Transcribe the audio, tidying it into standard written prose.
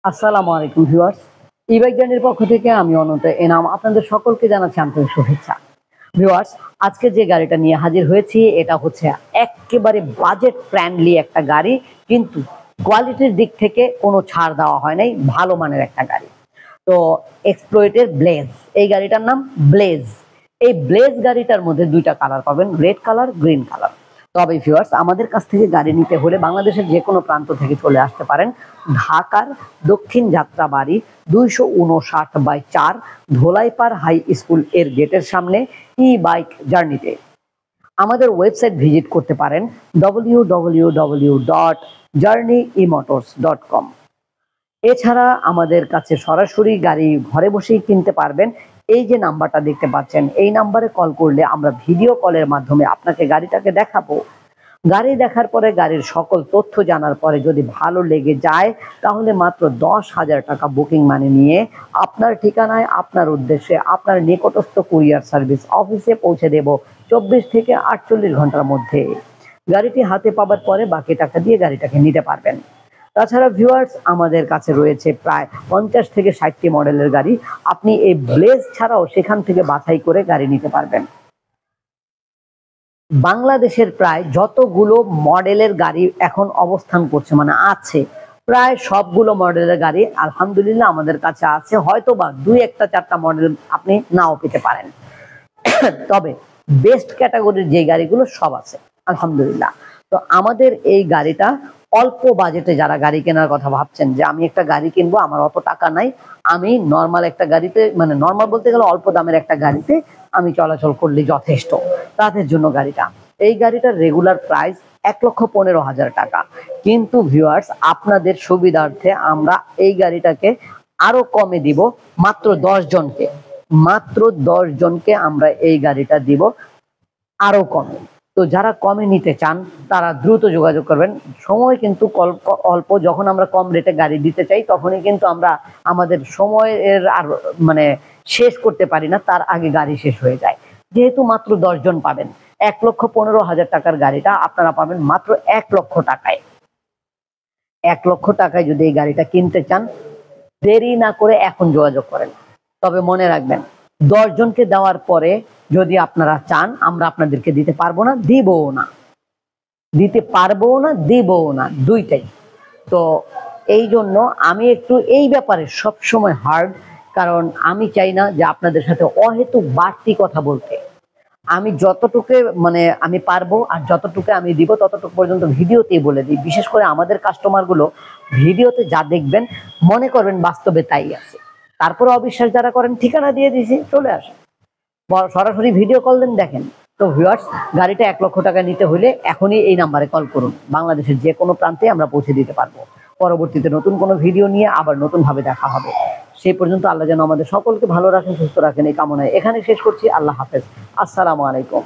আসসালামু আলাইকুম viewers. E-bike জার্নির পক্ষ থেকে আমি অনন্ত এনাম আপনাদের সকলকে জানাচ্ছি আন্তরিক শুভেচ্ছা। ভিউয়ার্স, আজকে যে গাড়িটা নিয়ে হাজির হয়েছি এটা হচ্ছে এক্কেবারে বাজেট ফ্রেন্ডলি একটা গাড়ি, কিন্তু কোয়ালিটির দিক থেকে কোনো ছাড় দেওয়া হয় নাই, ভালো মানের একটা গাড়ি। তো এক্সপ্লয়েটের ব্লেজ, এই গাড়িটার নাম ব্লেজ। এই ব্লেজ গাড়িটার মধ্যে দুইটা কালার পাবেন, রেড কালার, গ্রিন কালার। তবে ভিউয়ার্স, আমাদের কাছ থেকে গাড়ি নিতে হলে বাংলাদেশের যে কোনো প্রান্ত থেকে চলে আসতে পারেন ঢাকার দক্ষিণ যাত্রাবাড়ি 259/4 ধোলাইপাড় হাই স্কুল এর গেটের সামনে ই-বাইক জার্নিতে। আমাদের ওয়েবসাইট ভিজিট করতে পারেন www.journeymotors.com। এছাড়া আমাদের কাছে সরাসরি গাড়ি ঘরে বসেই কিনতে পারবেন। এই যে নাম্বারটা দেখতে পাচ্ছেন, এই নাম্বারে কল করলে আমরা ভিডিও কলের মাধ্যমে আপনাকে গাড়িটাকে দেখাবো। গাড়ি দেখার পরে গাড়ির সকল তথ্য জানার পরে যদি ভালো লেগে যায় তাহলে মাত্র 10,000 টাকা বুকিং মানি নিয়ে আপনার ঠিকানায়, আপনার উদ্দেশ্যে, আপনার নিকটস্থ কুরিয়ার সার্ভিস অফিসে পৌঁছে দেব 24 থেকে 48 ঘন্টার মধ্যে। গাড়িটি হাতে পাবার পরে বাকি টাকা দিয়ে গাড়িটাকে নিতে পারবেন। তাছাড়া ভিউয়ার্স, আমাদের কাছে রয়েছে প্রায় 50 থেকে 60টি মডেলের গাড়ি। আপনি এই ব্লেজ ছাড়াও সেখান থেকে বাছাই করে গাড়ি নিতে পারবেন। বাংলাদেশের প্রায় যতগুলো মডেলের গাড়ি এখন অবস্থান করছে মানে আছে, প্রায় সবগুলো মডেলের গাড়ি আলহামদুলিল্লাহ আমাদের কাছে আছে। হয়তো বা 2-1-4টা মডেল আপনি নাও পেতে পারেন, তবে বেস্ট ক্যাটাগরির যে গাড়িগুলো সব আছে আলহামদুলিল্লাহ। তো আমাদের এই গাড়িটা অল্প বাজেটে যারা গাড়ি কেনার কথা ভাবছেন যে আমি একটা গাড়ি কিনবো, আমার অত টাকা নাই, আমি নর্মাল একটা গাড়িতে, মানে নর্মাল বলতে গেলে অল্প দামের একটা গাড়িতে আমি চলাচল করলে যথেষ্ট, তাদের জন্য গাড়িটা। এই গাড়িটার রেগুলার প্রাইস 1,15,000 টাকা, কিন্তু ভিউয়ার্স আপনাদের সুবিধার্থে আমরা এই গাড়িটাকে আরো কমে দিব, মাত্র 10 জনকে, মাত্র 10 জনকে আমরা এই গাড়িটা দিব আরো কমে। তো যারা কমে নিতে চান তারা দ্রুত যোগাযোগ করবেন। সময় কিন্তু অল্প, যখন আমরা কম রেটে গাড়ি দিতে চাই তখনই কিন্তু আমরা আমাদের সময়ের আর মানে শেষ করতে পারি না, তার আগে গাড়ি শেষ হয়ে যায়। যেহেতু মাত্র 10 জন পাবেন, 1,15,000 টাকার গাড়িটা আপনারা পাবেন মাত্র 1 লক্ষ টাকায়। 1 লক্ষ টাকায় যদি এই গাড়িটা কিনতে চান, দেরি না করে এখন যোগাযোগ করেন। তবে মনে রাখবেন, 10 জনকে দেওয়ার পরে যদি আপনারা চান আমরা আপনাদেরকে দিতে পারবো না, দিবও না, দিতে পারবো না, দিবও না, দুইটাই। তো এই জন্য আমি একটু এই ব্যাপারে সবসময় হার্ড, কারণ আমি চাই না যে আপনাদের সাথে অহেতুক বাড়তি কথা বলতে। আমি যতটুকু মানে আমি পারবো আর যতটুকু আমি দিব ততটুকু পর্যন্ত ভিডিওতেই বলে দিই। বিশেষ করে আমাদের কাস্টমার গুলো ভিডিওতে যা দেখবেন মনে করবেন বাস্তবে তাই আছে। তারপরে অবিশ্বাস যারা করেন, ঠিকানা দিয়ে দিয়েছি, চলে আসেন, সরাসরি ভিডিও কল দেন, দেখেন। তো ভিউয়ার্স, গাড়িটা 1 লক্ষ টাকা নিতে হলে এখনই এই নাম্বারে কল করুন, বাংলাদেশের যে কোনো প্রান্তে আমরা পৌঁছে দিতে পারবো। পরবর্তীতে নতুন কোনো ভিডিও নিয়ে আবার নতুন ভাবে দেখা হবে। সেই পর্যন্ত আল্লাহ যেন আমাদের সকলকে ভালো রাখেন, সুস্থ রাখেন, এই কামনায় এখানে শেষ করছি। আল্লাহ হাফেজ, আসসালামু আলাইকুম।